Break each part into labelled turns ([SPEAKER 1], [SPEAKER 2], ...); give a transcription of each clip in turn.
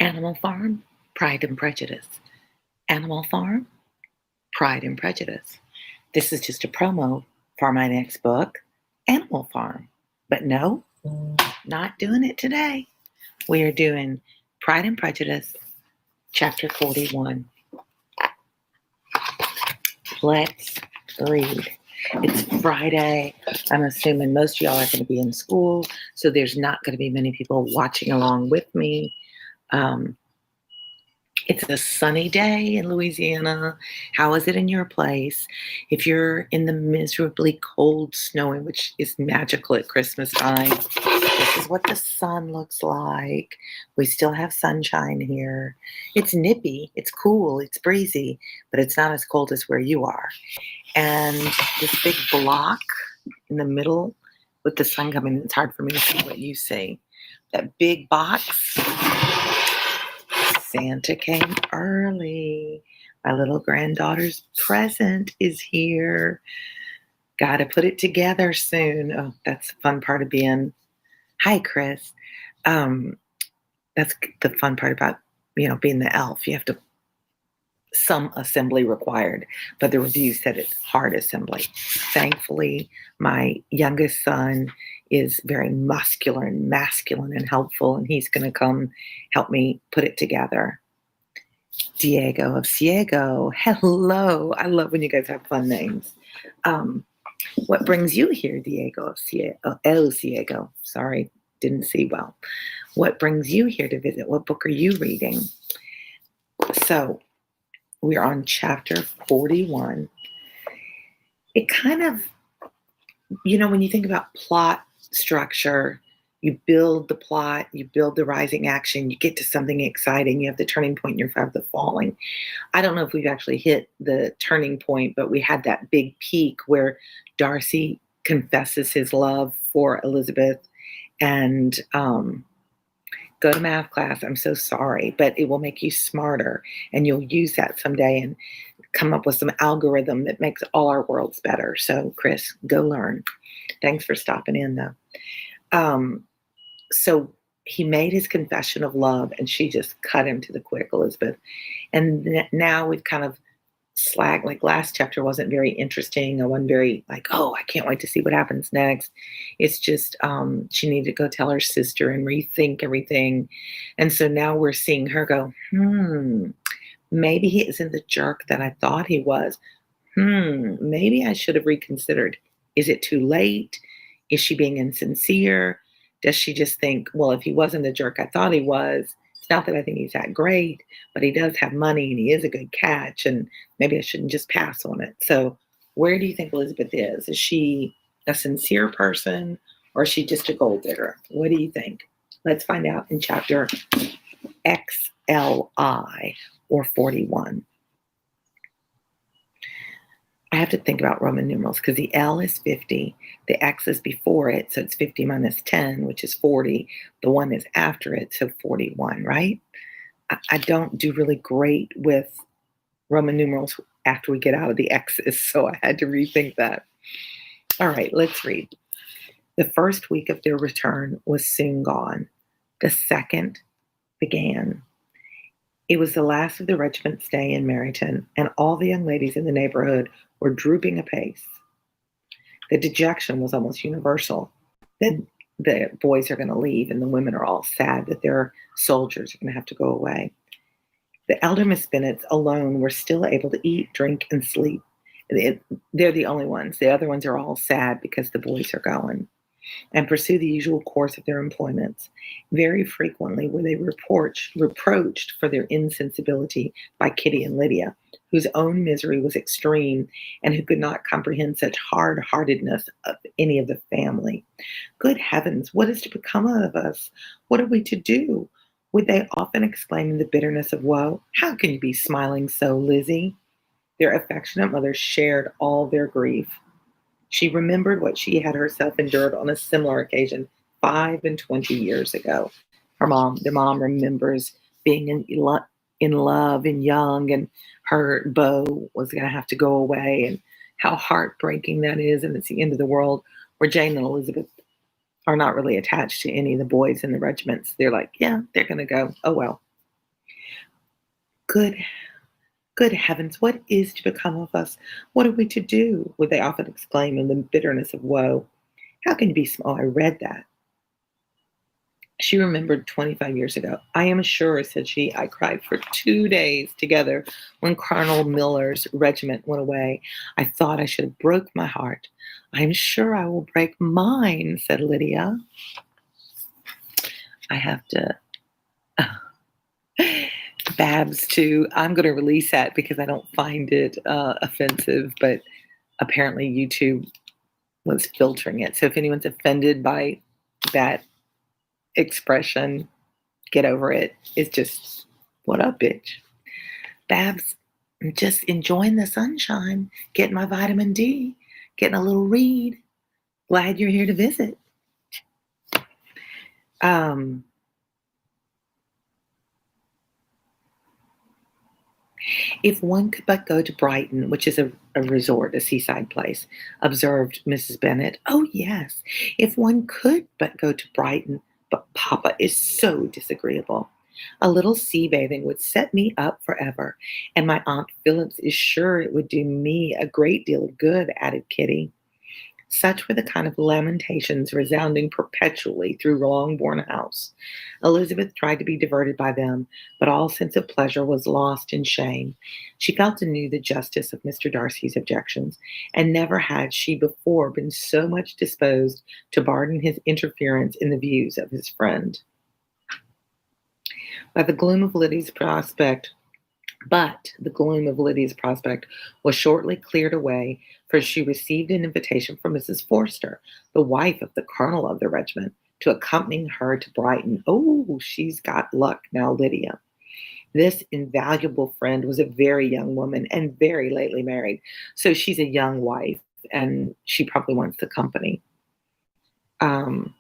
[SPEAKER 1] Animal Farm, Pride and Prejudice. Animal Farm, Pride and Prejudice. This is just a promo for my next book, Animal Farm. But no, not doing it today. We are doing Pride and Prejudice, Chapter 41. Let's read. It's Friday. I'm assuming most of y'all are going to be in school, so there's not going to be many people watching along with me. It's a sunny day in Louisiana. How is it in your place? If you're in the miserably cold, snowy, which is magical at Christmas time, this is what the sun looks like. We still have sunshine here. It's nippy, it's cool, it's breezy, but it's not as cold as where you are. And this big block in the middle with the sun coming, it's hard for me to see what you see. That big box. Santa came early. My little granddaughter's present is here. Got to put it together soon. Oh, that's the fun part of being. Hi, Chris. That's the fun part about being the elf. You have to some assembly required, but the review said it's hard assembly. Thankfully, my youngest son is very muscular and masculine and helpful, and he's going to come help me put it together. Diego of Ciego, hello. I love when you guys have fun names. What brings you here, Diego of Ciego? El Ciego. Sorry, didn't see well. What brings you here to visit? What book are you reading? So, we're on chapter 41. It kind of, when you think about plot structure, you build the plot, you build the rising action, you get to something exciting, you have the turning point, you have the falling. I don't know if we've actually hit the turning point, but we had that big peak where Darcy confesses his love for Elizabeth and go to math class. I'm so sorry, but it will make you smarter, and you'll use that someday and come up with some algorithm that makes all our worlds better. So, Chris, go learn. Thanks for stopping in, though. So he made his confession of love, and she just cut him to the quick, Elizabeth. And now we've kind of slagged, like last chapter wasn't very interesting. I wasn't very like, oh, I can't wait to see what happens next. It's just she needed to go tell her sister and rethink everything. And so now we're seeing her go, maybe he isn't the jerk that I thought he was. Maybe I should have reconsidered. Is it too late? Is she being insincere? Does she just think, well, if he wasn't the jerk I thought he was, it's not that I think he's that great, but he does have money and he is a good catch, and maybe I shouldn't just pass on it. So where do you think Elizabeth is? Is she a sincere person, or is she just a gold digger? What do you think? Let's find out in chapter XLI, or 41. I have to think about Roman numerals because the L is 50, the X is before it, so it's 50 minus 10, which is 40. The 1 is after it, so 41, right? I don't do really great with Roman numerals after we get out of the X's, so I had to rethink that. All right, let's read. The first week of their return was soon gone. The second began. It was the last of the regiment's stay in Meryton, and all the young ladies in the neighborhood were drooping apace. The dejection was almost universal. Then the boys are going to leave, and the women are all sad that their soldiers are going to have to go away. The elder Miss Bennets alone were still able to eat, drink, and sleep. They're the only ones. The other ones are all sad because the boys are going, and pursue the usual course of their employments. Very frequently were they reproached for their insensibility by Kitty and Lydia, whose own misery was extreme and who could not comprehend such hard-heartedness of any of the family. Good heavens, what is to become of us? What are we to do? Would they often exclaim in the bitterness of woe, how can you be smiling so, Lizzie? Their affectionate mother shared all their grief. She remembered what she had herself endured on a similar occasion 25 years ago. Their mom remembers being in love and young, and her beau was going to have to go away, and how heartbreaking that is. And it's the end of the world, where Jane and Elizabeth are not really attached to any of the boys in the regiments. They're like, yeah, they're going to go. Oh, well. Good, good heavens, what is to become of us? What are we to do? Would they often exclaim in the bitterness of woe. How can you be small? I read that. She remembered 25 years ago. I am sure, said she, I cried for 2 days together when Colonel Miller's regiment went away. I thought I should have broke my heart. I am sure I will break mine, said Lydia. I have to. Babs, too. I'm going to release that because I don't find it offensive, but apparently YouTube was filtering it. So if anyone's offended by that expression, get over it. It's just, what up, bitch? Babs, I'm just enjoying the sunshine, getting my vitamin D, getting a little read. Glad you're here to visit. If one could but go to Brighton, which is a resort, a seaside place, observed Mrs. Bennet. Oh, yes, if one could but go to Brighton, but Papa is so disagreeable. A little sea bathing would set me up forever, and my Aunt Phillips is sure it would do me a great deal of good, added Kitty. Such were the kind of lamentations resounding perpetually through Longbourn House. Elizabeth tried to be diverted by them, but all sense of pleasure was lost in shame. She felt anew the justice of Mr. Darcy's objections, and never had she before been so much disposed to pardon his interference in the views of his friend. By the gloom of Lydia's prospect, But the gloom of Lydia's prospect was shortly cleared away, for she received an invitation from Mrs. Forster, the wife of the colonel of the regiment, to accompany her to Brighton. Oh, she's got luck now, Lydia. This invaluable friend was a very young woman and very lately married, so she's a young wife, and she probably wants the company. Um,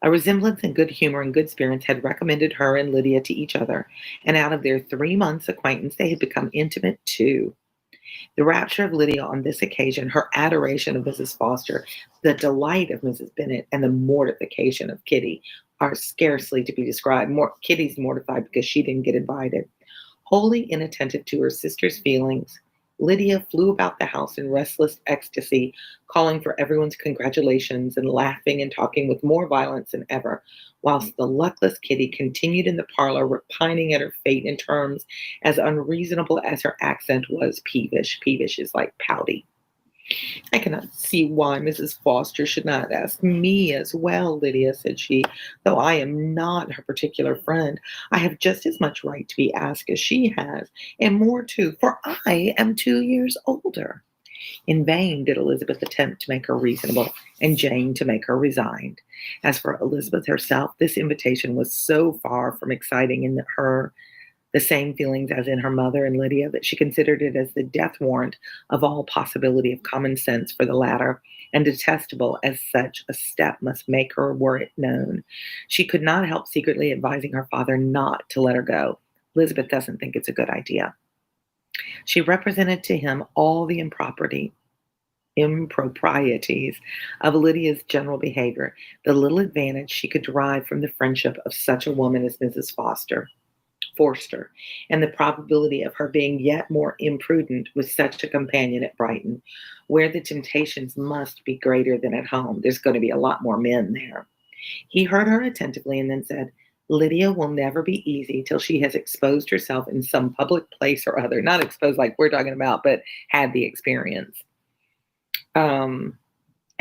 [SPEAKER 1] A resemblance in good humor and good spirits had recommended her and Lydia to each other, and out of their 3 months' acquaintance they had become intimate too. The rapture of Lydia on this occasion, her adoration of Mrs. Foster, the delight of Mrs. Bennet, and the mortification of Kitty are scarcely to be described. Kitty's mortified because she didn't get invited. Wholly inattentive to her sister's feelings, Lydia flew about the house in restless ecstasy, calling for everyone's congratulations and laughing and talking with more violence than ever, whilst the luckless Kitty continued in the parlor, repining at her fate in terms as unreasonable as her accent was peevish. Peevish is like pouty. I cannot see why Mrs. Foster should not ask me as well, Lydia, said she, though I am not her particular friend. I have just as much right to be asked as she has, and more too, for I am 2 years older. In vain did Elizabeth attempt to make her reasonable, and Jane to make her resigned. As for Elizabeth herself, this invitation was so far from exciting in her the same feelings as in her mother and Lydia, that she considered it as the death warrant of all possibility of common sense for the latter, and detestable as such a step must make her were it known. She could not help secretly advising her father not to let her go. Elizabeth doesn't think it's a good idea. She represented to him all the improprieties of Lydia's general behavior, the little advantage she could derive from the friendship of such a woman as Mrs. Forster, and the probability of her being yet more imprudent with such a companion at Brighton, where the temptations must be greater than at home. There's going to be a lot more men there. He heard her attentively and then said, Lydia will never be easy till she has exposed herself in some public place or other. Not exposed like we're talking about, but had the experience.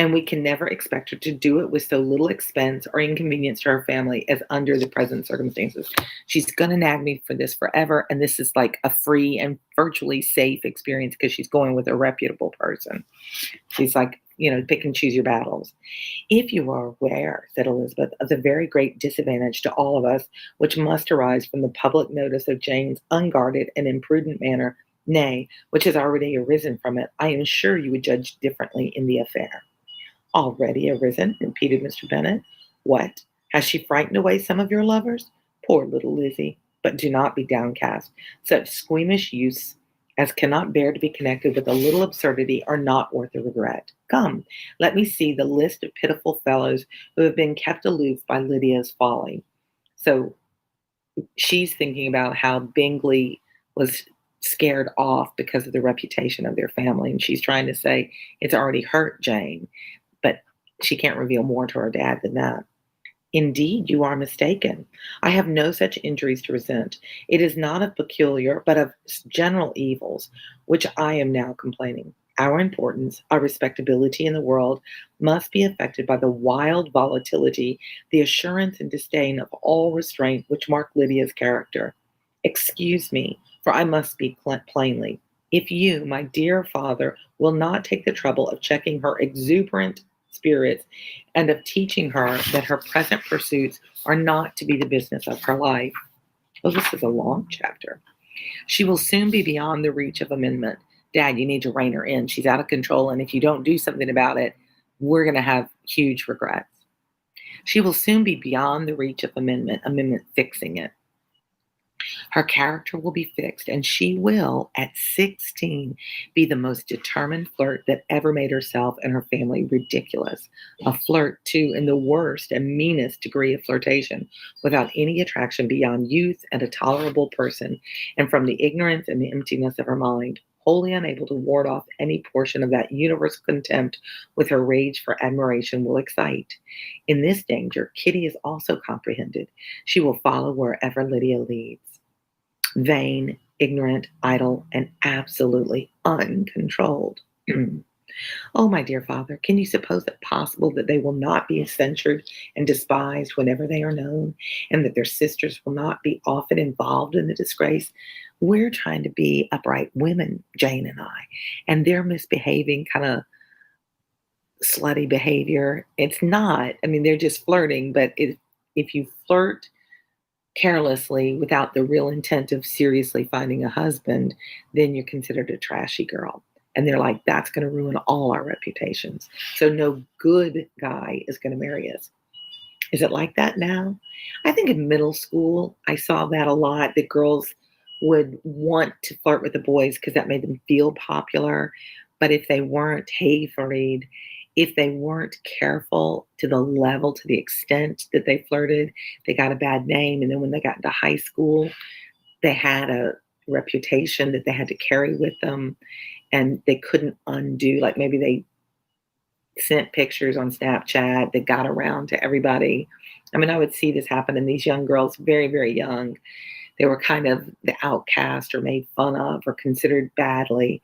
[SPEAKER 1] And we can never expect her to do it with so little expense or inconvenience to her family as under the present circumstances. She's going to nag me for this forever, and this is like a free and virtually safe experience because she's going with a reputable person. She's like, pick and choose your battles. If you are aware, said Elizabeth, of the very great disadvantage to all of us which must arise from the public notice of Jane's unguarded and imprudent manner, nay, which has already arisen from it, I am sure you would judge differently in the affair. Already arisen, repeated Mr. Bennet. What? Has she frightened away some of your lovers? Poor little Lizzie. But do not be downcast. Such squeamish youths as cannot bear to be connected with a little absurdity are not worth a regret. Come, let me see the list of pitiful fellows who have been kept aloof by Lydia's folly. So she's thinking about how Bingley was scared off because of the reputation of their family. And she's trying to say it's already hurt Jane, but she can't reveal more to her dad than that. Indeed, you are mistaken. I have no such injuries to resent. It is not of peculiar, but of general evils, which I am now complaining. Our importance, our respectability in the world, must be affected by the wild volatility, the assurance and disdain of all restraint which mark Lydia's character. Excuse me, for I must speak plainly. If you, my dear father, will not take the trouble of checking her exuberant spirits and of teaching her that her present pursuits are not to be the business of her life. Well, this is a long chapter. She will soon be beyond the reach of amendment. Dad, you need to rein her in. She's out of control, and if you don't do something about it, we're going to have huge regrets. She will soon be beyond the reach of amendment fixing it. Her character will be fixed, and she will, at 16, be the most determined flirt that ever made herself and her family ridiculous. A flirt, too, in the worst and meanest degree of flirtation, without any attraction beyond youth and a tolerable person, and from the ignorance and the emptiness of her mind, wholly unable to ward off any portion of that universal contempt with her rage for admiration will excite. In this danger, Kitty is also comprehended. She will follow wherever Lydia leads. Vain, ignorant, idle, and absolutely uncontrolled. Oh, my dear father, can you suppose it possible that they will not be censured and despised whenever they are known, and that their sisters will not be often involved in the disgrace? We're trying to be upright women, Jane and I, and they're misbehaving, kind of slutty behavior. It's not, I mean, they're just flirting, but if you flirt carelessly without the real intent of seriously finding a husband, then you're considered a trashy girl. And they're like, that's going to ruin all our reputations. So no good guy is going to marry us. Is it like that now? I think in middle school, I saw that a lot, that girls would want to flirt with the boys because that made them feel popular. But if they weren't hay-furied, if they weren't careful to the level, to the extent that they flirted, they got a bad name. And then when they got into high school, they had a reputation that they had to carry with them and they couldn't undo. Like maybe they sent pictures on Snapchat that got around to everybody. I mean, I would see this happen in these young girls, very, very young. They were kind of the outcast or made fun of or considered badly.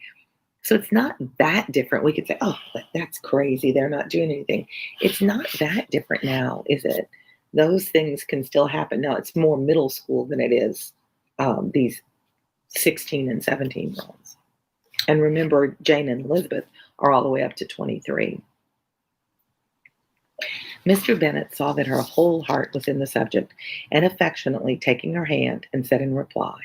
[SPEAKER 1] So it's not that different. We could say, oh, that's crazy. They're not doing anything. It's not that different now, is it? Those things can still happen. Now, it's more middle school than it is these 16 and 17-year-olds. And remember, Jane and Elizabeth are all the way up to 23. Mr. Bennet saw that her whole heart was in the subject, and affectionately taking her hand, and said in reply,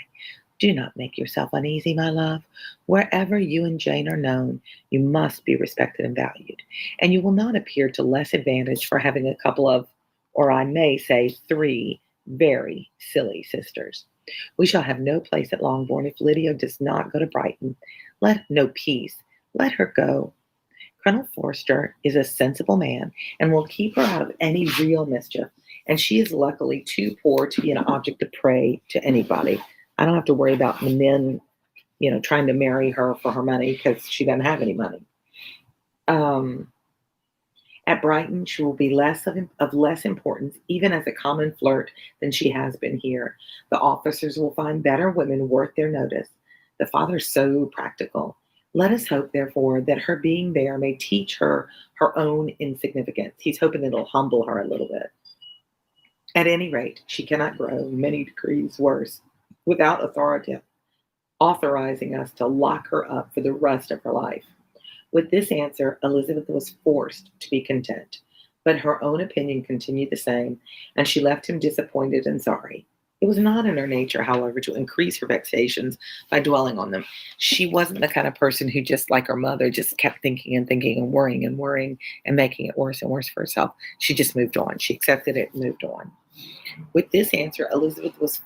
[SPEAKER 1] do not make yourself uneasy, my love. Wherever you and Jane are known, you must be respected and valued, and you will not appear to less advantage for having a couple of, or I may say 3, very silly sisters. We shall have no place at Longbourn if Lydia does not go to Brighton. No peace. Let her go. Colonel Forster is a sensible man and will keep her out of any real mischief, and she is luckily too poor to be an object of prey to anybody. I don't have to worry about the men, trying to marry her for her money because she doesn't have any money. At Brighton, she will be of less importance, even as a common flirt, than she has been here. The officers will find better women worth their notice. The father's so practical. Let us hope, therefore, that her being there may teach her her own insignificance. He's hoping it'll humble her a little bit. At any rate, she cannot grow many degrees worse without authorizing us to lock her up for the rest of her life. With this answer, Elizabeth was forced to be content, but her own opinion continued the same, and she left him disappointed and sorry. It was not in her nature, however, to increase her vexations by dwelling on them. She wasn't the kind of person who, just like her mother, just kept thinking and worrying and making it worse and worse for herself. She just moved on. She accepted it and moved on. With this answer, Elizabeth was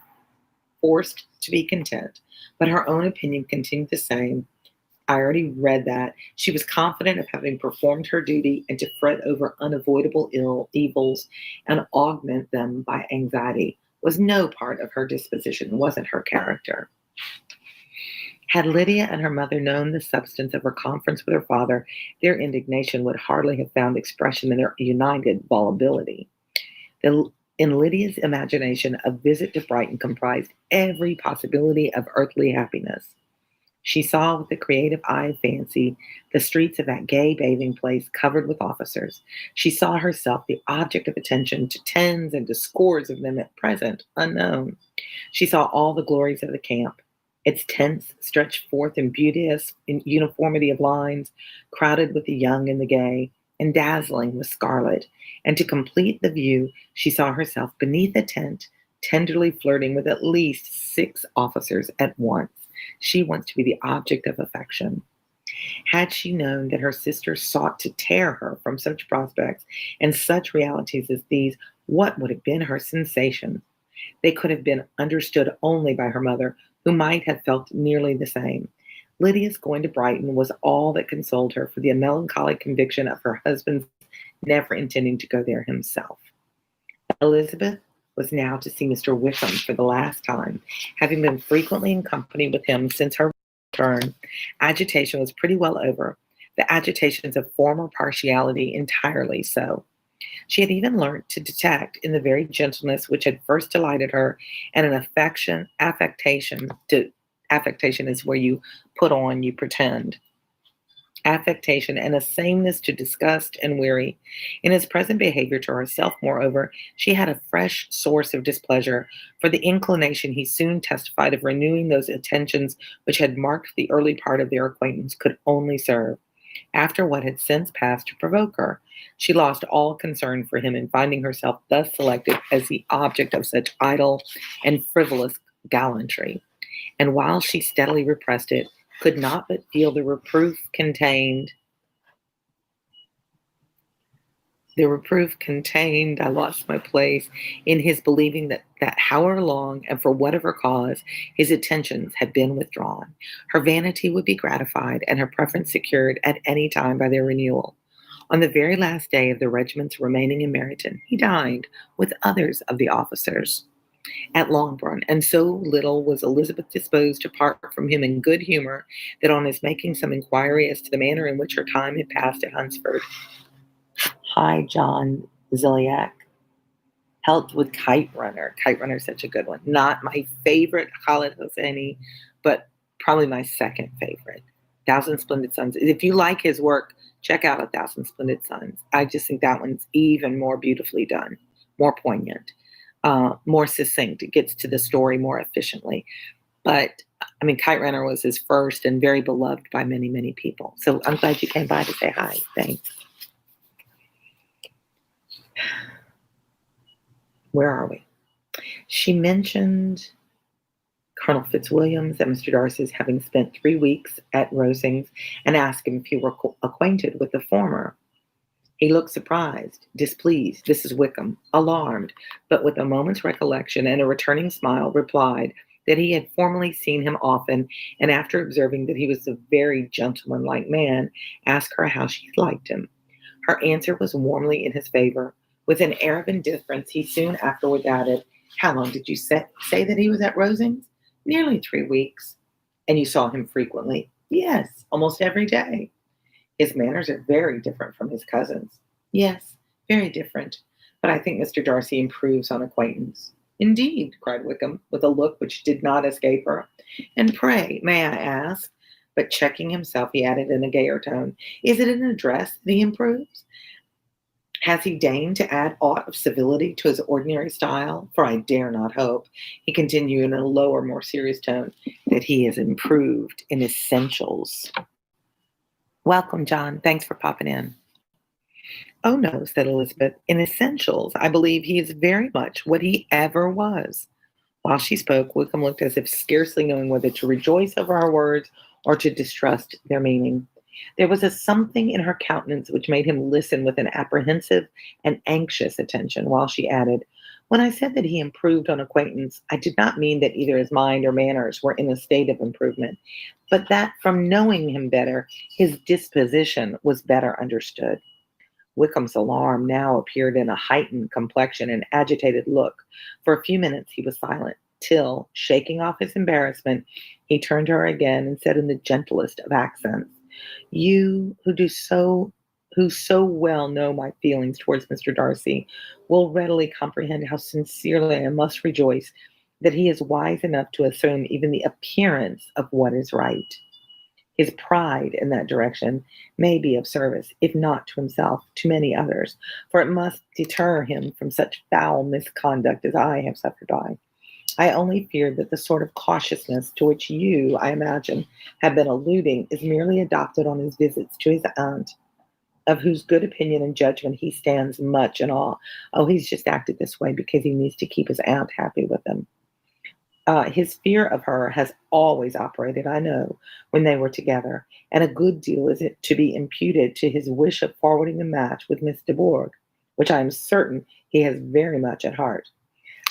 [SPEAKER 1] forced to be content, but her own opinion continued the same. I already read that. She was confident of having performed her duty and to fret over unavoidable evils and augment them by anxiety was no part of her disposition, wasn't her character. Had Lydia and her mother known the substance of her conference with her father, their indignation would hardly have found expression in their united volubility. In Lydia's imagination, a visit to Brighton comprised every possibility of earthly happiness. She saw with the creative eye of fancy the streets of that gay bathing place covered with officers. She saw herself the object of attention to tens and to scores of them at present unknown. She saw all the glories of the camp, its tents stretched forth in beauteous uniformity of lines, crowded with the young and the gay, and dazzling with scarlet. And to complete the view, she saw herself beneath a tent, tenderly flirting with at least 6 officers at once. She wants to be the object of affection. Had she known that her sister sought to tear her from such prospects and such realities as these, what would have been her sensation? They could have been understood only by her mother, who might have felt nearly the same. Lydia's going to Brighton was all that consoled her for the melancholy conviction of her husband's never intending to go there himself. Elizabeth was now to see Mr. Wickham for the last time. Having been frequently in company with him since her return, agitation was pretty well over, the agitations of former partiality entirely so. She had even learnt to detect in the very gentleness which had first delighted her, and an affectation is where you put on, you pretend. Affectation and a sameness to disgust and weary. In his present behavior to herself, moreover, she had a fresh source of displeasure, for the inclination he soon testified of renewing those attentions which had marked the early part of their acquaintance could only serve, after what had since passed, to provoke her. She lost all concern for him in finding herself thus selected as the object of such idle and frivolous gallantry, and while she steadily repressed it, could not but feel the reproof contained, I lost my place, in his believing that however long and for whatever cause his attentions had been withdrawn, her vanity would be gratified and her preference secured at any time by their renewal. On the very last day of the regiment's remaining in Meryton, he dined with others of the officers at Longbourn, and so little was Elizabeth disposed to part from him in good humor that on his making some inquiry as to the manner in which her time had passed at Hunsford, hi, John Ziliak, helped with Kite Runner. Kite Runner is such a good one. Not my favorite Khaled Hosseini, but probably my second favorite. Thousand Splendid Suns. If you like his work, check out A Thousand Splendid Suns. I just think that one's even more beautifully done, more poignant. More succinct. It gets to the story more efficiently. But, I mean, Kite Runner was his first and very beloved by many, many people. So I'm glad you came by to say hi. Thanks. Where are we? She mentioned Colonel Fitzwilliams and Mr. Darcy's having spent 3 weeks at Rosings, and asked him if he were acquainted with the former. He looked surprised, displeased, this is Wickham, alarmed, but with a moment's recollection and a returning smile, replied that he had formerly seen him often, and after observing that he was a very gentlemanlike man, asked her how she liked him. Her answer was warmly in his favor. With an air of indifference, he soon afterwards added, how long did you say that he was at Rosings? Nearly 3 weeks. And you saw him frequently? Yes, almost every day. His manners are very different from his cousin's. Yes, very different. But I think Mr. Darcy improves on acquaintance. Indeed, cried Wickham, with a look which did not escape her. And pray, may I ask, but checking himself, he added in a gayer tone, is it in address that he improves? Has he deigned to add aught of civility to his ordinary style? For I dare not hope, he continued in a lower, more serious tone, that he has improved in essentials. Welcome, John. Thanks for popping in. Oh, no, said Elizabeth. In essentials, I believe he is very much what he ever was. While she spoke, Wickham looked as if scarcely knowing whether to rejoice over her words or to distrust their meaning. There was a something in her countenance which made him listen with an apprehensive and anxious attention, while she added, when I said that he improved on acquaintance, I did not mean that either his mind or manners were in a state of improvement, but that from knowing him better, his disposition was better understood. Wickham's alarm now appeared in a heightened complexion and agitated look. For a few minutes he was silent, till, shaking off his embarrassment, he turned to her again and said in the gentlest of accents, "You who so well know my feelings towards Mr. Darcy will readily comprehend how sincerely I must rejoice that he is wise enough to assume even the appearance of what is right. His pride in that direction may be of service, if not to himself, to many others, for it must deter him from such foul misconduct as I have suffered by. I only fear that the sort of cautiousness to which you, I imagine, have been alluding is merely adopted on his visits to his aunt, of whose good opinion and judgment he stands much in awe. Oh, he's just acted this way because he needs to keep his aunt happy with him. His fear of her has always operated, I know, when they were together, and a good deal is it to be imputed to his wish of forwarding the match with Miss de Bourgh, which I am certain he has very much at heart."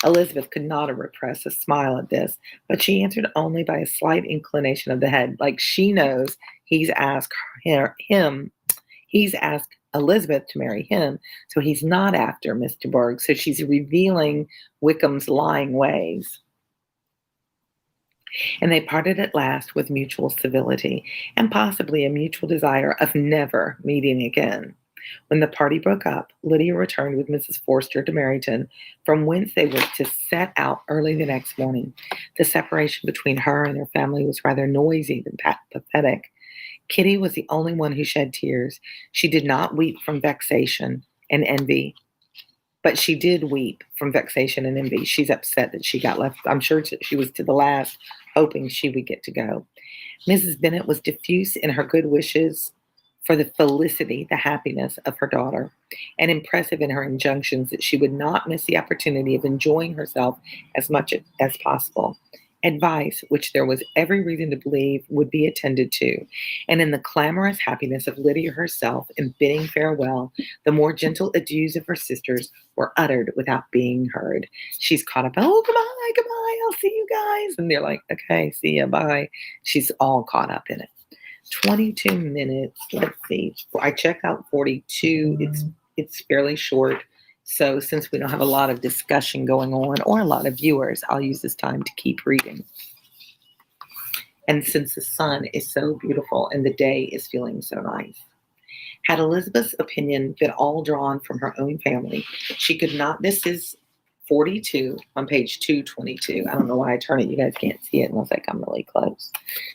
[SPEAKER 1] Elizabeth could not have repressed a smile at this, but she answered only by a slight inclination of the head, like she knows he's asked him, he's asked Elizabeth to marry him, so he's not after Miss de Bourgh. So she's revealing Wickham's lying ways. And they parted at last with mutual civility, and possibly a mutual desire of never meeting again. When the party broke up, Lydia returned with Mrs. Forster to Meryton, from whence they were to set out early the next morning. The separation between her and her family was rather noisy than pathetic. Kitty was the only one who shed tears. She did not weep from vexation and envy, but she did weep from vexation and envy. She's upset that she got left. I'm sure she was to the last hoping she would get to go. Mrs. Bennet was diffuse in her good wishes for the felicity, the happiness of her daughter, and impressive in her injunctions that she would not miss the opportunity of enjoying herself as much as possible. Advice which there was every reason to believe would be attended to, and in the clamorous happiness of Lydia herself in bidding farewell, the more gentle adieus of her sisters were uttered without being heard. She's caught up, "Oh, goodbye, I'll see you guys," and they're like, "Okay, see ya, bye." She's all caught up in it. 22 minutes. Let's see. I checked out 42. It's fairly short. So since we don't have a lot of discussion going on or a lot of viewers, I'll use this time to keep reading. And since the sun is so beautiful and the day is feeling so nice. Had Elizabeth's opinion been all drawn from her own family, she could not, this is 42 on page 222. I don't know why I turn it. You guys can't see it unless I come really close.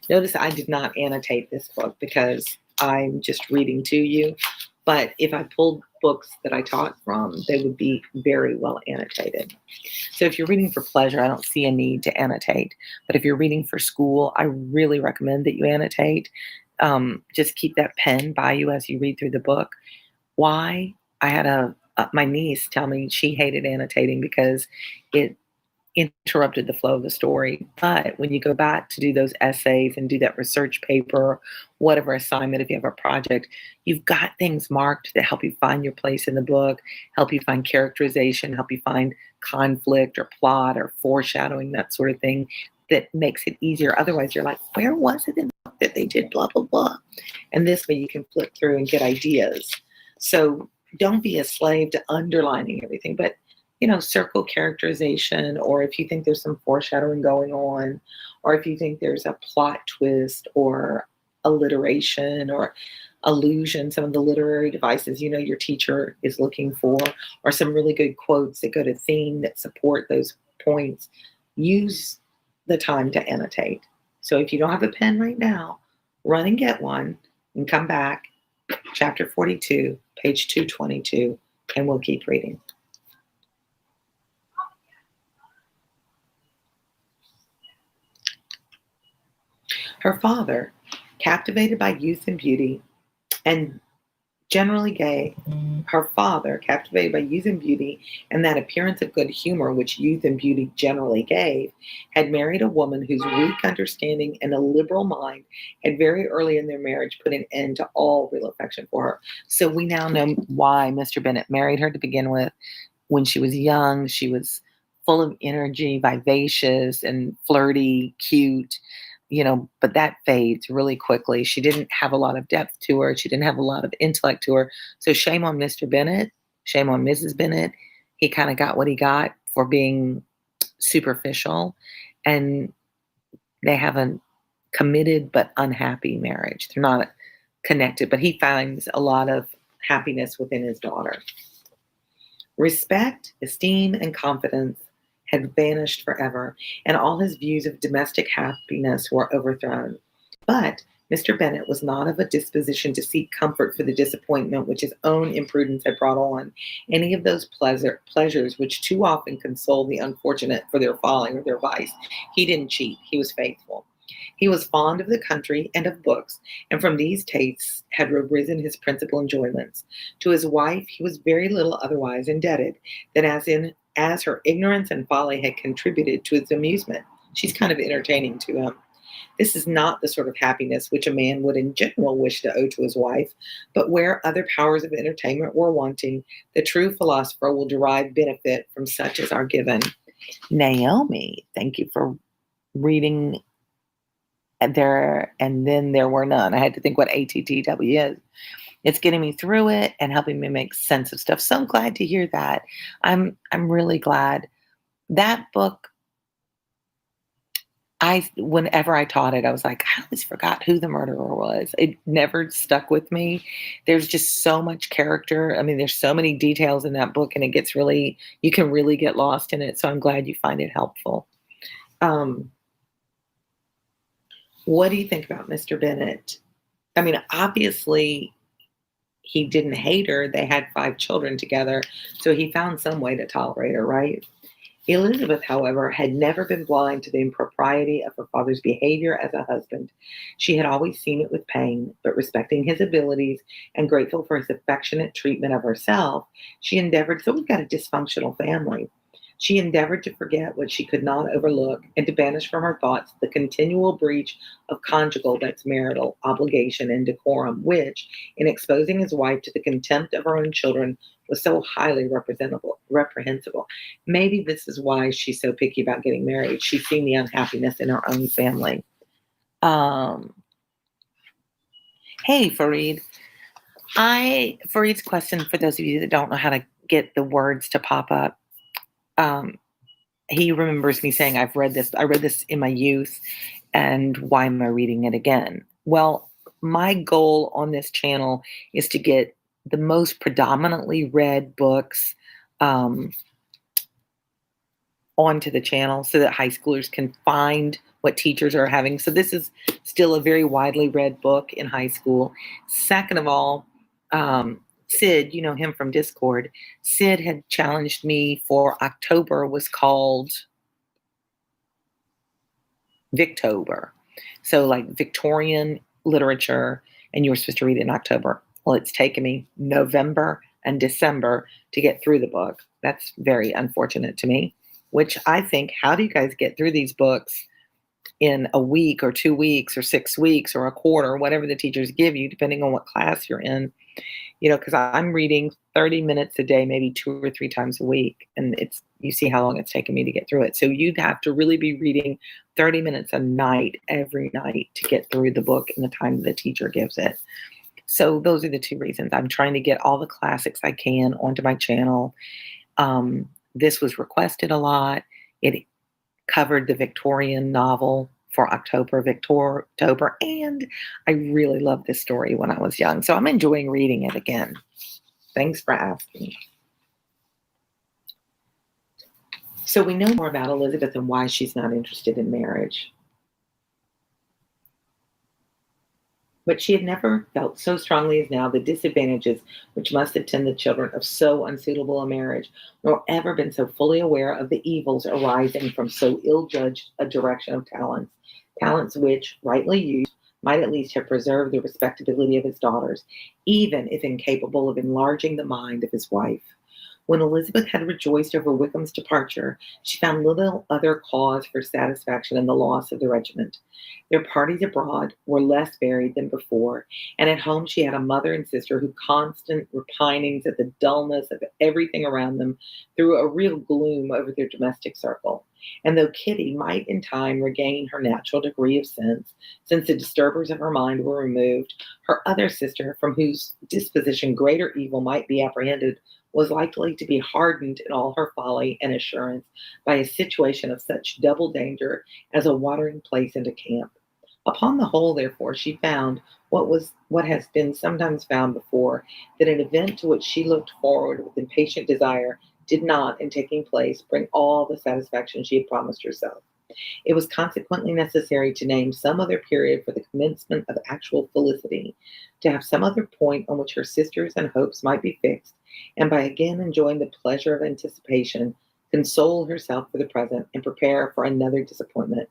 [SPEAKER 1] Notice I did not annotate this book because I'm just reading to you. But if I pulled books that I taught from, they would be very well annotated. So if you're reading for pleasure, I don't see a need to annotate. But if you're reading for school, I really recommend that you annotate. Just keep that pen by you as you read through the book. Why? I had my niece tell me she hated annotating because it interrupted the flow of the story. But when you go back to do those essays and do that research paper, whatever assignment, if you have a project, you've got things marked that help you find your place in the book, help you find characterization, help you find conflict or plot or foreshadowing, that sort of thing, that makes it easier. Otherwise, you're like, where was it in the book that they did blah, blah, blah? And this way you can flip through and get ideas. So don't be a slave to underlining everything, but circle characterization, or if you think there's some foreshadowing going on, or if you think there's a plot twist or alliteration or allusion, some of the literary devices your teacher is looking for, or some really good quotes that go to theme that support those points, use the time to annotate. So if you don't have a pen right now, run and get one and come back, chapter 42, page 222, and we'll keep reading. Her father, captivated by youth and beauty, and generally gay, her father, captivated by youth and beauty, and that appearance of good humor which youth and beauty generally gave, had married a woman whose weak understanding and a liberal mind had very early in their marriage put an end to all real affection for her. So we now know why Mr. Bennet married her to begin with. When she was young, she was full of energy, vivacious and flirty, cute. but that fades really quickly. She didn't have a lot of depth to her. She didn't have a lot of intellect to her. So shame on Mr. Bennett. Shame on Mrs. Bennett. He kind of got what he got for being superficial. And they have a committed but unhappy marriage. They're not connected, but he finds a lot of happiness within his daughter. Respect, esteem, and confidence had vanished forever, and all his views of domestic happiness were overthrown. But Mr. Bennet was not of a disposition to seek comfort for the disappointment which his own imprudence had brought on, any of those pleasures which too often console the unfortunate for their folly or their vice. He didn't cheat. He was faithful. He was fond of the country and of books, and from these tastes had arisen his principal enjoyments. To his wife he was very little otherwise indebted than as her ignorance and folly had contributed to his amusement. She's kind of entertaining to him. This is not the sort of happiness which a man would in general wish to owe to his wife, but where other powers of entertainment were wanting, the true philosopher will derive benefit from such as are given. Naomi, thank you for reading there, and then there were none. I had to think what ATTW is. It's getting me through it and helping me make sense of stuff. So I'm glad to hear that. I'm really glad. That book, whenever I taught it, I was like, I always forgot who the murderer was. It never stuck with me. There's just so much character. I mean, there's so many details in that book, and you can really get lost in it. So I'm glad you find it helpful. What do you think about Mr. Bennet? I mean, obviously, he didn't hate her. They had 5 children together, so he found some way to tolerate her, right? Elizabeth, however, had never been blind to the impropriety of her father's behavior as a husband. She had always seen it with pain, but respecting his abilities and grateful for his affectionate treatment of herself, she endeavored, so we've got a dysfunctional family. She endeavored to forget what she could not overlook and to banish from her thoughts the continual breach of conjugal, that's marital, obligation and decorum, which, in exposing his wife to the contempt of her own children, was so highly reprehensible. Maybe this is why she's so picky about getting married. She's seen the unhappiness in her own family. Hey, Fareed. Fareed's question, for those of you that don't know how to get the words to pop up, he remembers me saying, I read this in my youth, and why am I reading it again? Well, my goal on this channel is to get the most predominantly read books onto the channel so that high schoolers can find what teachers are having. So this is still a very widely read book in high school. Second of all, Sid, you know him from Discord. Sid had challenged me for October was called Victober. So like Victorian literature, and you were supposed to read it in October. Well, it's taken me November and December to get through the book. That's very unfortunate to me, which I think, how do you guys get through these books in a week or 2 weeks or 6 weeks or a quarter, whatever the teachers give you, depending on what class you're in? Because I'm reading 30 minutes a day, maybe 2 or 3 times a week. And you see how long it's taken me to get through it. So you'd have to really be reading 30 minutes a night, every night, to get through the book in the time the teacher gives it. So those are the 2 reasons. I'm trying to get all the classics I can onto my channel. This was requested a lot. It covered the Victorian novel for October, and I really loved this story when I was young. So I'm enjoying reading it again. Thanks for asking. So we know more about Elizabeth and why she's not interested in marriage. But she had never felt so strongly as now the disadvantages which must attend the children of so unsuitable a marriage, nor ever been so fully aware of the evils arising from so ill-judged a direction of talents which, rightly used, might at least have preserved the respectability of his daughters, even if incapable of enlarging the mind of his wife. When Elizabeth had rejoiced over Wickham's departure, she found little other cause for satisfaction in the loss of the regiment. Their parties abroad were less varied than before, and at home she had a mother and sister whose constant repinings at the dullness of everything around them threw a real gloom over their domestic circle. And though Kitty might in time regain her natural degree of sense, since the disturbers of her mind were removed, her other sister, from whose disposition greater evil might be apprehended, was likely to be hardened in all her folly and assurance by a situation of such double danger as a watering place and a camp. Upon the whole, therefore, she found what has been sometimes found before, that an event to which she looked forward with impatient desire did not, in taking place, bring all the satisfaction she had promised herself. It was consequently necessary to name some other period for the commencement of actual felicity, to have some other point on which her sisters and hopes might be fixed, and by again enjoying the pleasure of anticipation, console herself for the present and prepare for another disappointment.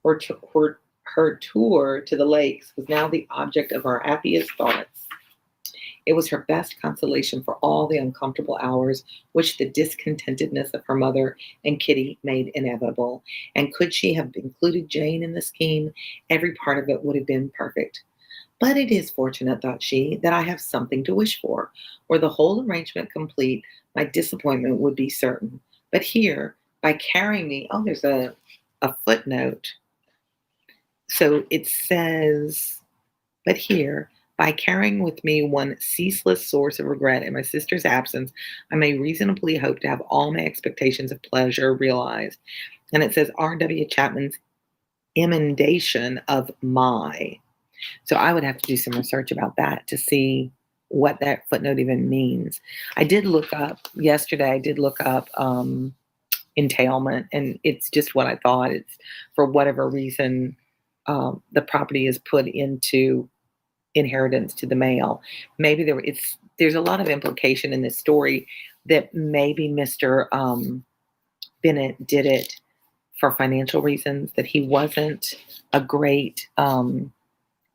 [SPEAKER 1] Her tour to the lakes was now the object of her happiest thoughts. It was her best consolation for all the uncomfortable hours which the discontentedness of her mother and Kitty made inevitable. And could she have included Jane in the scheme, every part of it would have been perfect. But it is fortunate, thought she, that I have something to wish for. Were the whole arrangement complete, my disappointment would be certain. But here, by carrying me, oh, there's a footnote. So it says, but here, by carrying with me one ceaseless source of regret in my sister's absence, I may reasonably hope to have all my expectations of pleasure realized. And it says R.W. Chapman's emendation of my. So I would have to do some research about that to see what that footnote even means. I did look up entailment, and it's just what I thought. It's for whatever reason the property is put into inheritance to the male. Maybe there's a lot of implication in this story that maybe Mr. Bennett did it for financial reasons, that he wasn't a great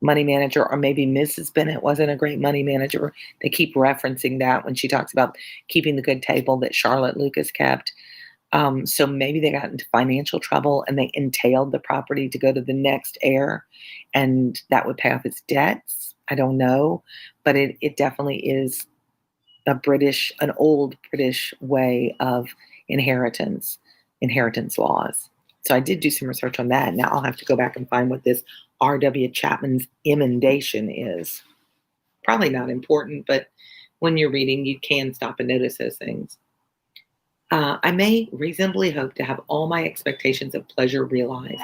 [SPEAKER 1] money manager, or maybe Mrs. Bennett wasn't a great money manager. They keep referencing that when she talks about keeping the good table that Charlotte Lucas kept. So maybe they got into financial trouble and they entailed the property to go to the next heir, and that would pay off its debts. I don't know, but it definitely is an old British way of inheritance laws. So I did do some research on that. Now I'll have to go back and find what this R.W. Chapman's emendation is. Probably not important, but when you're reading, you can stop and notice those things. I may reasonably hope to have all my expectations of pleasure realized.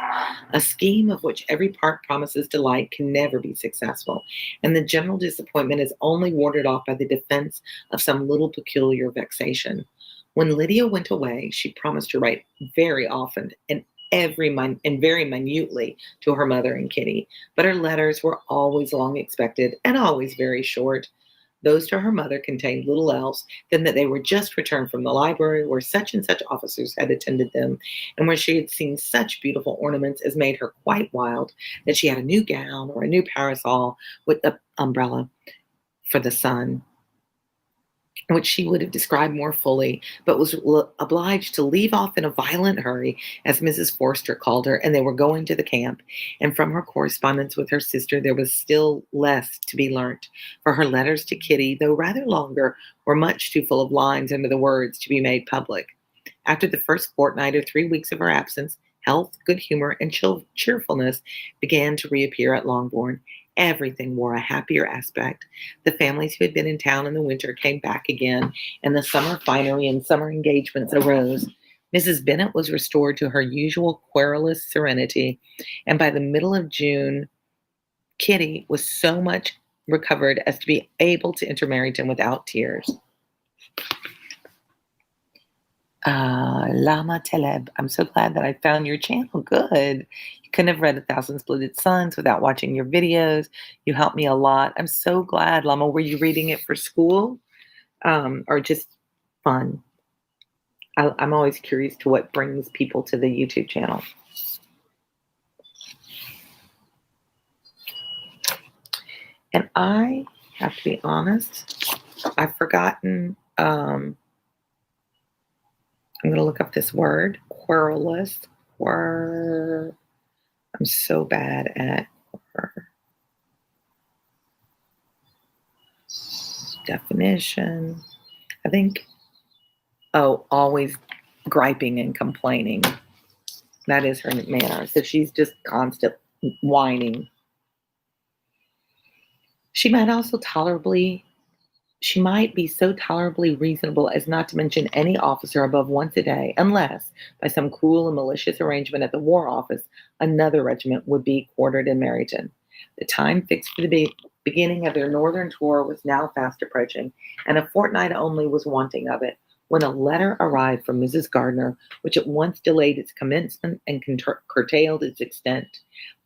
[SPEAKER 1] A scheme of which every part promises delight can never be successful, and the general disappointment is only warded off by the defense of some little peculiar vexation. When Lydia went away, she promised to write very often and very minutely to her mother and Kitty, but her letters were always long expected and always very short. Those to her mother contained little else than that they were just returned from the library where such and such officers had attended them, and where she had seen such beautiful ornaments as made her quite wild, that she had a new gown or a new parasol with the umbrella for the sun, which she would have described more fully, but was obliged to leave off in a violent hurry, as Mrs. Forster called her, and they were going to the camp. And from her correspondence with her sister, there was still less to be learnt, for her letters to Kitty, though rather longer, were much too full of lines under the words to be made public. After the first fortnight or 3 weeks of her absence, health, good humor, and cheerfulness began to reappear at Longbourn. Everything wore a happier aspect. The families who had been in town in the winter came back again, and the summer finery and summer engagements arose. Mrs. Bennet was restored to her usual querulous serenity, and by the middle of June, Kitty was so much recovered as to be able to enter Meryton without tears. Lama Teleb, I'm so glad that I found your channel. Good. You couldn't have read 1,000 Splendid Suns without watching your videos. You helped me a lot. I'm so glad, Lama. Were you reading it for school or just fun? I'm always curious to what brings people to the YouTube channel. And I have to be honest, I've forgotten I'm going to look up this word, querulous. I'm so bad at definition. I think, always griping and complaining. That is her manner. So she's just constant whining. She might be so tolerably reasonable as not to mention any officer above once a day, unless, by some cruel and malicious arrangement at the War Office, another regiment would be quartered in Meryton. The time fixed for the beginning of their northern tour was now fast approaching, and a fortnight only was wanting of it, when a letter arrived from Mrs. Gardiner, which at once delayed its commencement and curtailed its extent.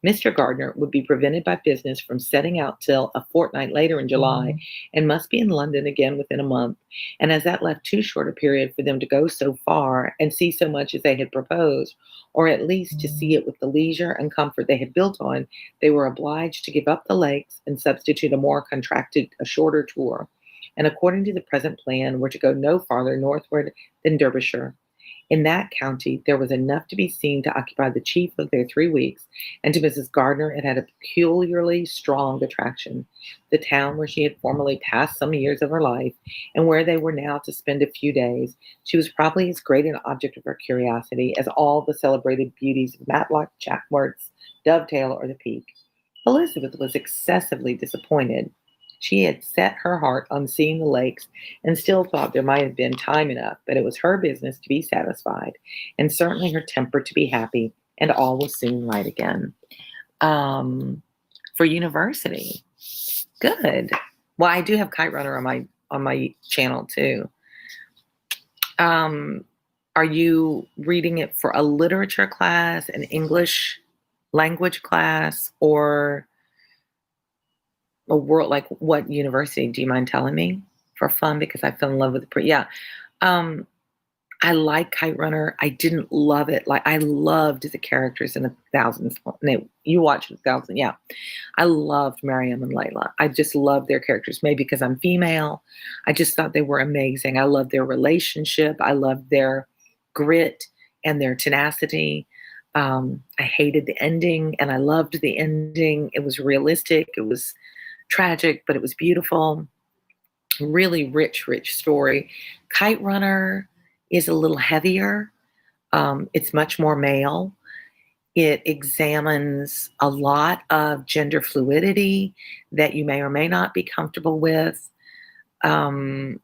[SPEAKER 1] Mr. Gardiner would be prevented by business from setting out till a fortnight later in July, and must be in London again within a month. And as that left too short a period for them to go so far and see so much as they had proposed, or at least to see it with the leisure and comfort they had built on, they were obliged to give up the lakes and substitute a shorter tour, and according to the present plan were to go no farther northward than Derbyshire. In that county, there was enough to be seen to occupy the chief of their 3 weeks, and to Mrs. Gardiner it had a peculiarly strong attraction. The town where she had formerly passed some years of her life, and where they were now to spend a few days, she was probably as great an object of her curiosity as all the celebrated beauties of Matlock, Chatsworth, Dovetail, or the Peak. Elizabeth was excessively disappointed. She had set her heart on seeing the lakes, and still thought there might have been time enough, but it was her business to be satisfied, and certainly her temper to be happy, and all was soon right again. For university, good. Well, I do have Kite Runner on my channel too. Are you reading it for a literature class, an English language class, or a world, like what university? Do you mind telling me? For fun, because I fell in love with I like Kite Runner. I didn't love it. Like, I loved the characters in 1,000. You watched 1,000, yeah. I loved Mariam and Layla. I just loved their characters. Maybe because I'm female. I just thought they were amazing. I loved their relationship. I loved their grit and their tenacity. I hated the ending, and I loved the ending. It was realistic. It was tragic, but it was beautiful. Really rich story. Kite Runner is a little heavier. It's much more male. It examines a lot of gender fluidity that you may or may not be comfortable with. It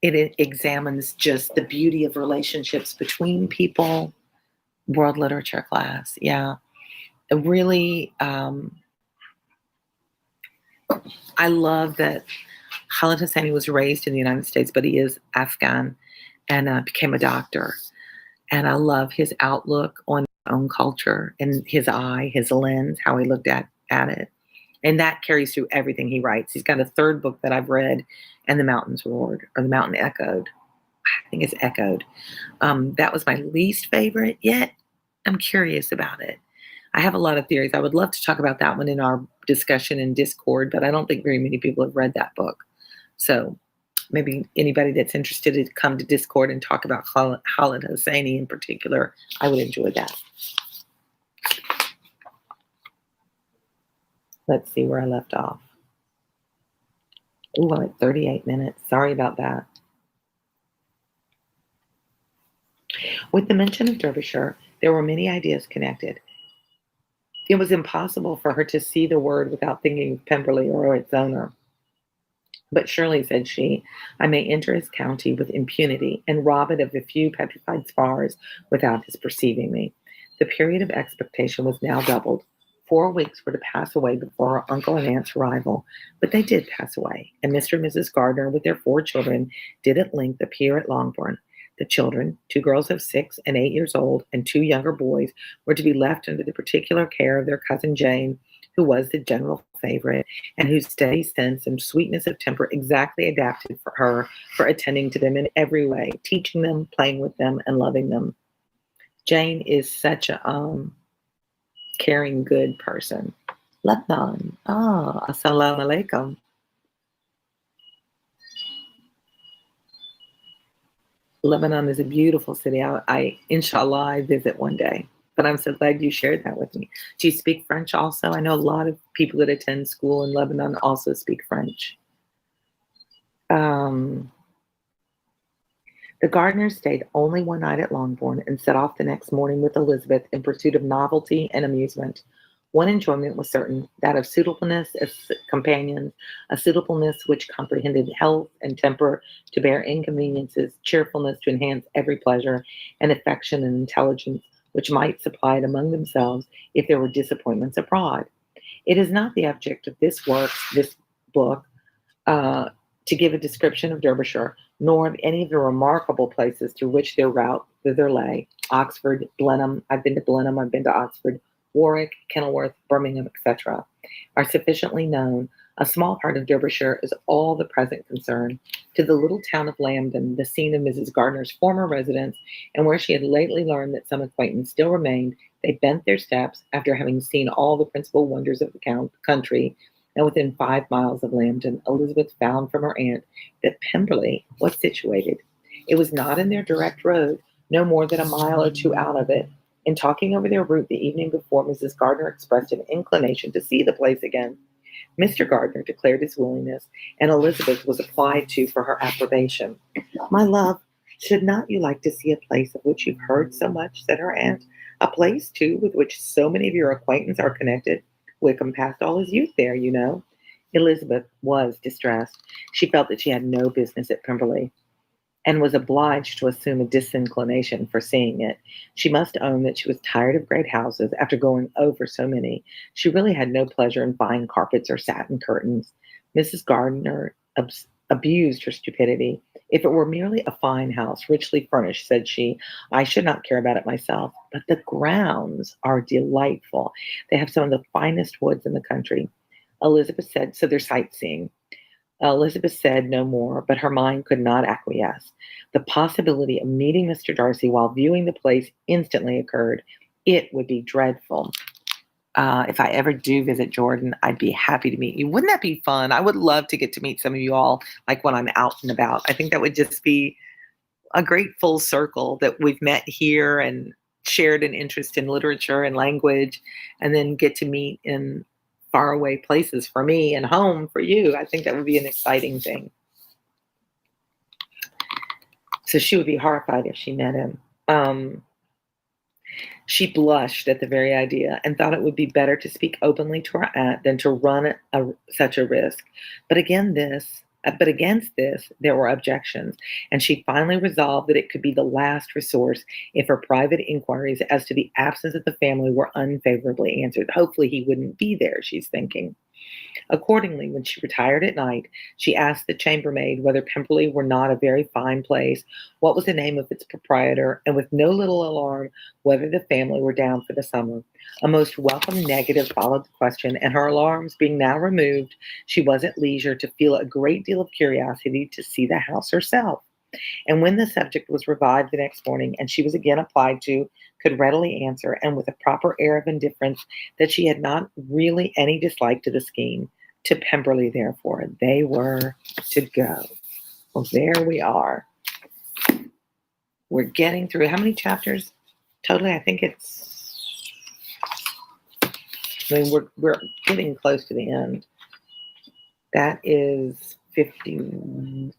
[SPEAKER 1] examines just the beauty of relationships between people. World literature class, yeah. Really, I love that Khaled Hosseini was raised in the United States, but he is Afghan, and became a doctor. And I love his outlook on his own culture, and his eye, his lens, how he looked at it. And that carries through everything he writes. He's got a third book that I've read, And the Mountains Roared, or The Mountain Echoed. I think it's Echoed. That was my least favorite, yet I'm curious about it. I have a lot of theories. I would love to talk about that one in our discussion in Discord, but I don't think very many people have read that book. So maybe anybody that's interested to come to Discord and talk about Khaled Hosseini in particular, I would enjoy that. Let's see where I left off. Ooh, I'm at 38 minutes. Sorry about that. With the mention of Derbyshire, there were many ideas connected. It was impossible for her to see the word without thinking of Pemberley or its owner. But surely, said she, I may enter his county with impunity and rob it of a few petrified spars without his perceiving me. The period of expectation was now doubled. 4 weeks were to pass away before her uncle and aunt's arrival, but they did pass away, and Mr. and Mrs. Gardiner, with their 4 children, did at length appear at Longbourn. The children, 2 girls of 6 and 8 years old, and 2 younger boys, were to be left under the particular care of their cousin Jane, who was the general favorite, and whose steady sense and sweetness of temper exactly adapted for her for attending to them in every way, teaching them, playing with them, and loving them. Jane is such a caring, good person. Lebanon. Assalamu alaikum. Lebanon is a beautiful city. Inshallah, I visit one day. But I'm so glad you shared that with me. Do you speak French also? I know a lot of people that attend school in Lebanon also speak French. Um, the gardeners stayed only one night at Longbourn and set off the next morning with Elizabeth in pursuit of novelty and amusement. One enjoyment was certain, that of suitableness as companions, a suitableness which comprehended health and temper to bear inconveniences, cheerfulness to enhance every pleasure, and affection and intelligence which might supply it among themselves if there were disappointments abroad. It is not the object of this book, uh, to give a description of Derbyshire, nor of any of the remarkable places through which their route thither lay. Oxford, Blenheim, I've been to Blenheim, I've been to Oxford, Warwick, Kenilworth, Birmingham, etc., are sufficiently known. A small part of Derbyshire is all the present concern. To the little town of Lambden, the scene of Mrs. Gardiner's former residence, and where she had lately learned that some acquaintance still remained, they bent their steps after having seen all the principal wonders of the country. And within 5 miles of Lambden, Elizabeth found from her aunt that Pemberley was situated. It was not in their direct road, no more than a mile or two out of it. In talking over their route the evening before, Mrs. Gardiner expressed an inclination to see the place again. Mr. Gardiner declared his willingness, and Elizabeth was applied to for her approbation. "My love, should not you like to see a place of which you've heard so much?" said her aunt. "A place, too, with which so many of your acquaintance are connected. Wickham passed all his youth there, you know." Elizabeth was distressed. She felt that she had no business at Pemberley, and was obliged to assume a disinclination for seeing it. She must own that she was tired of great houses after going over so many. She really had no pleasure in fine carpets or satin curtains. Mrs. Gardiner abused her stupidity. "If it were merely a fine house, richly furnished," said she, "I should not care about it myself. But the grounds are delightful. They have some of the finest woods in the country." Elizabeth said, so they're sightseeing. Elizabeth said no more, but her mind could not acquiesce. The possibility of meeting Mr. Darcy while viewing the place instantly occurred. It would be dreadful. If I ever do visit Jordan, I'd be happy to meet you. Wouldn't that be fun? I would love to get to meet some of you all, like when I'm out and about. I think that would just be a great full circle that we've met here and shared an interest in literature and language, and then get to meet in faraway places for me and home for you. I think that would be an exciting thing. So she would be horrified if she met him. She blushed at the very idea and thought it would be better to speak openly to her aunt than to run such a risk. But against this, there were objections, and she finally resolved that it could be the last resource if her private inquiries as to the absence of the family were unfavorably answered. Hopefully he wouldn't be there, she's thinking. Accordingly, when she retired at night, she asked the chambermaid whether Pemberley were not a very fine place, what was the name of its proprietor, and with no little alarm, whether the family were down for the summer. A most welcome negative followed the question, and her alarms being now removed, she was at leisure to feel a great deal of curiosity to see the house herself. And when the subject was revived the next morning, and she was again applied to, could readily answer, and with a proper air of indifference, that she had not really any dislike to the scheme. To Pemberley, therefore, they were to go. Well, there we are. We're getting through how many chapters? Totally, I think we're getting close to the end. That is 61.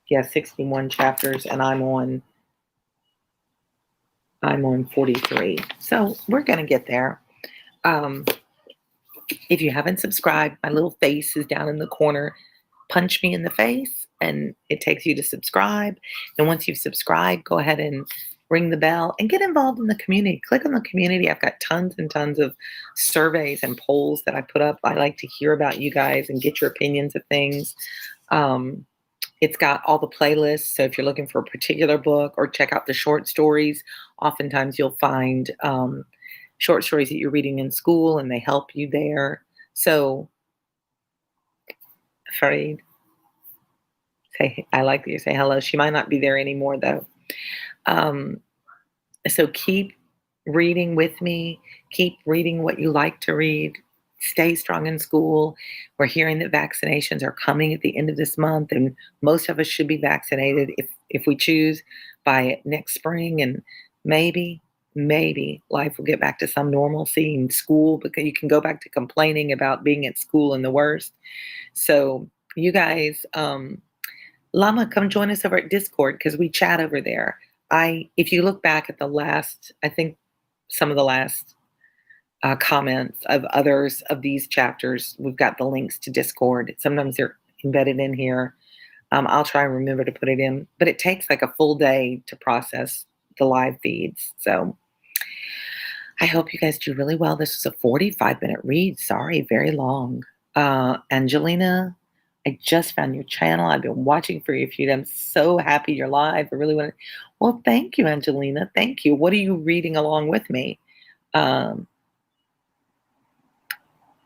[SPEAKER 1] Yeah, 61 chapters, and I'm on 43. So we're going to get there. If you haven't subscribed, my little face is down in the corner. Punch me in the face, and it takes you to subscribe. And once you've subscribed, go ahead and ring the bell and get involved in the community. Click on the community. I've got tons and tons of surveys and polls that I put up. I like to hear about you guys and get your opinions of things. It's got all the playlists. So if you're looking for a particular book, or check out the short stories, oftentimes you'll find short stories that you're reading in school, and they help you there. So, Farid, I like that you say hello. She might not be there anymore, though. So keep reading with me. Keep reading what you like to read. stay strong in school. We're hearing that vaccinations are coming at the end of this month, and most of us should be vaccinated if we choose by next spring. And maybe life will get back to some normalcy in school, because you can go back to complaining about being at school and the worst. So you guys, Lama, come join us over at Discord because we chat over there. If you look back at the last, I think some of the last comments of others of these chapters, we've got the links to Discord. Sometimes they're embedded in here. I'll try and remember to put it in, but it takes like a full day to process the live feeds. So I hope you guys do really well. This was a 45-minute read. Sorry, very long. Angelina, I just found your channel. I've been watching for you a few days. I'm so happy you're live. I really want to. Well, thank you, Angelina. Thank you. What are you reading along with me? Lama,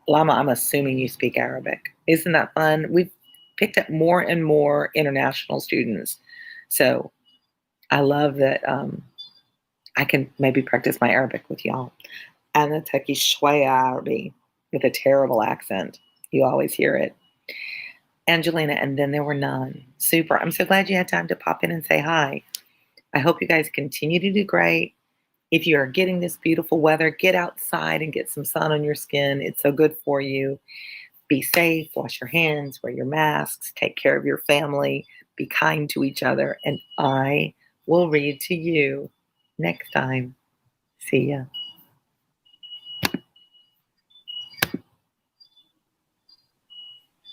[SPEAKER 1] I'm assuming you speak Arabic. Isn't that fun? We've picked up more and more international students. So I love that I can maybe practice my Arabic with y'all. أنا تحكي شوية عربي with a terrible accent. You always hear it. Angelina, and then there were none. Super. I'm so glad you had time to pop in and say hi. I hope you guys continue to do great. If you are getting this beautiful weather, get outside and get some sun on your skin. It's so good for you. Be safe, wash your hands, wear your masks, take care of your family, be kind to each other, and I will read to you next time. See ya.